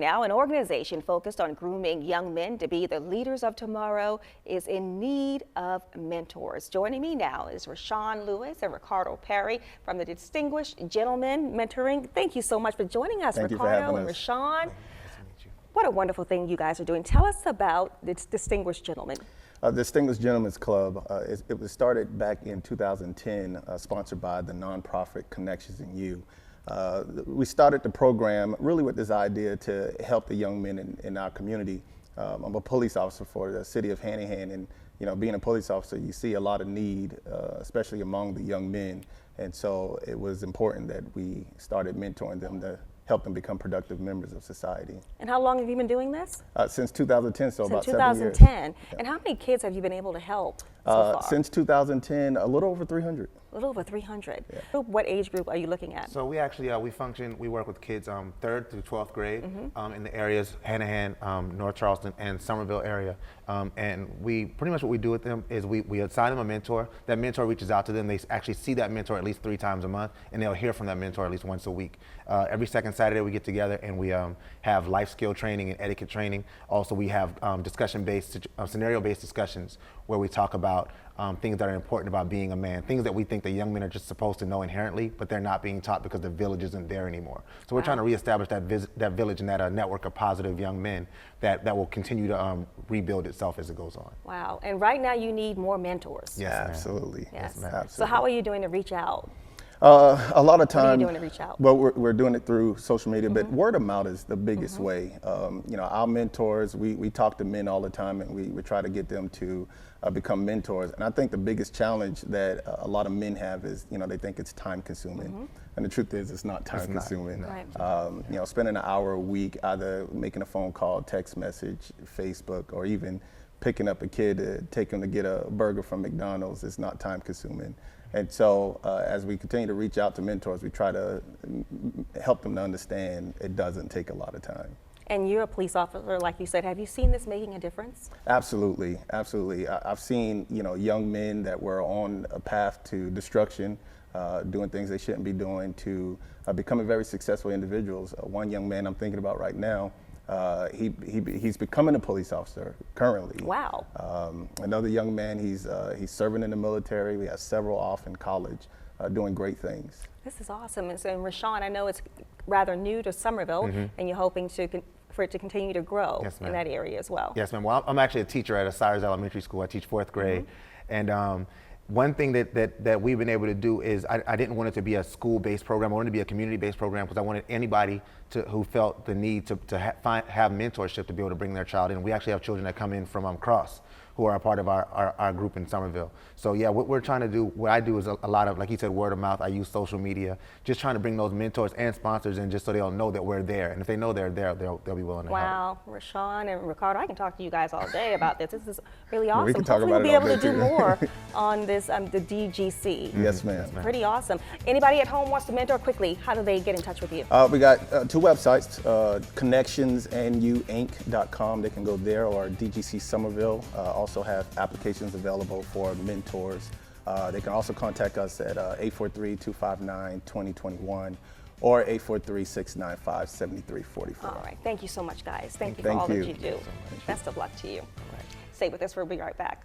now, an organization focused on grooming young men to be the leaders of tomorrow is in need of mentors. Joining me now is Rashawn Lewis and Ricardo Perry from the Distinguished Gentlemen Mentoring. Thank you so much for joining us, Ricardo and Rashawn. What a wonderful thing you guys are doing. Tell us about this Distinguished Gentlemen. Distinguished Gentlemen's Club, it was started back in 2010, sponsored by the nonprofit Connections in You. We started the program really with this idea to help the young men in our community. I'm a police officer for the city of Hanahan, and being a police officer, you see a lot of need, especially among the young men. And so it was important that we started mentoring them to help them become productive members of society. And how long have you been doing this? Since 2010, so about 7 years. 2010. And how many kids have you been able to help so far? Since 2010, a little over 300. A little over 300. Yeah. What age group are you looking at? So we actually, we work with kids 3rd through 12th grade in the areas, Hanahan, North Charleston, and Somerville area. And we, pretty much what we do with them is we assign them a mentor. That mentor reaches out to them. They actually see that mentor at least 3 times a month, and they'll hear from that mentor at least once a week. Every second Saturday we get together and we have life skill training and etiquette training. Also we have discussion-based, scenario-based discussions where we talk about things that are important about being a man, things that we think the young men are just supposed to know inherently, but they're not being taught because the village isn't there anymore. So we're trying to reestablish that village and that network of positive young men that will continue to rebuild itself as it goes on. Wow, and right now you need more mentors. Yes, absolutely. Yes. Absolutely. So how are you doing to reach out? A lot of time. What are you doing to reach out? Well, we're doing it through social media, but word of mouth is the biggest way. Our mentors, we talk to men all the time, and we try to get them to become mentors. And I think the biggest challenge that a lot of men have is, they think it's time consuming. And the truth is, it's not time consuming. Right. Spending an hour a week either making a phone call, text message, Facebook, or even picking up a kid to take them to get a burger from McDonald's is not time consuming. And so as we continue to reach out to mentors, we try to help them to understand it doesn't take a lot of time. And you're a police officer, like you said. Have you seen this making a difference? Absolutely, absolutely. I've seen, young men that were on a path to destruction, doing things they shouldn't be doing, to becoming very successful individuals. One young man I'm thinking about right now, he's becoming a police officer currently. Wow. Another young man, he's serving in the military. We have several off in college, doing great things. This is awesome. And so, Rashawn, I know it's rather new to Somerville, and you're hoping for it to continue to grow in that area as well. Yes, ma'am. Well, I'm actually a teacher at Cyrus Elementary School. I teach 4th grade, and one thing that we've been able to do is I didn't want it to be a school-based program. I wanted it to be a community-based program because I wanted anybody who felt the need to have mentorship to be able to bring their child in. We actually have children that come in from Cross who are a part of our group in Somerville. So yeah, what we're trying to do, what I do is a lot of, like you said, word of mouth. I use social media, just trying to bring those mentors and sponsors in just so they'll know that we're there. And if they know they're there, they'll be willing to help. Wow, Rashawn and Ricardo, I can talk to you guys all day about this. This is really awesome. We can talk Hopefully about we'll be able it to do more on this, the DGC. Yes, ma'am. Pretty awesome. Anybody at home wants to mentor quickly, how do they get in touch with you? We got 2 websites, connectionsandyoinc.com. They can go there, or DGC Somerville also have applications available for mentors. They can also contact us at 843-259-2021 or 843-695-7344. All right. Thank you so much, guys. Thank you for all that you do. Best of luck to you. Stay with us. We'll be right back.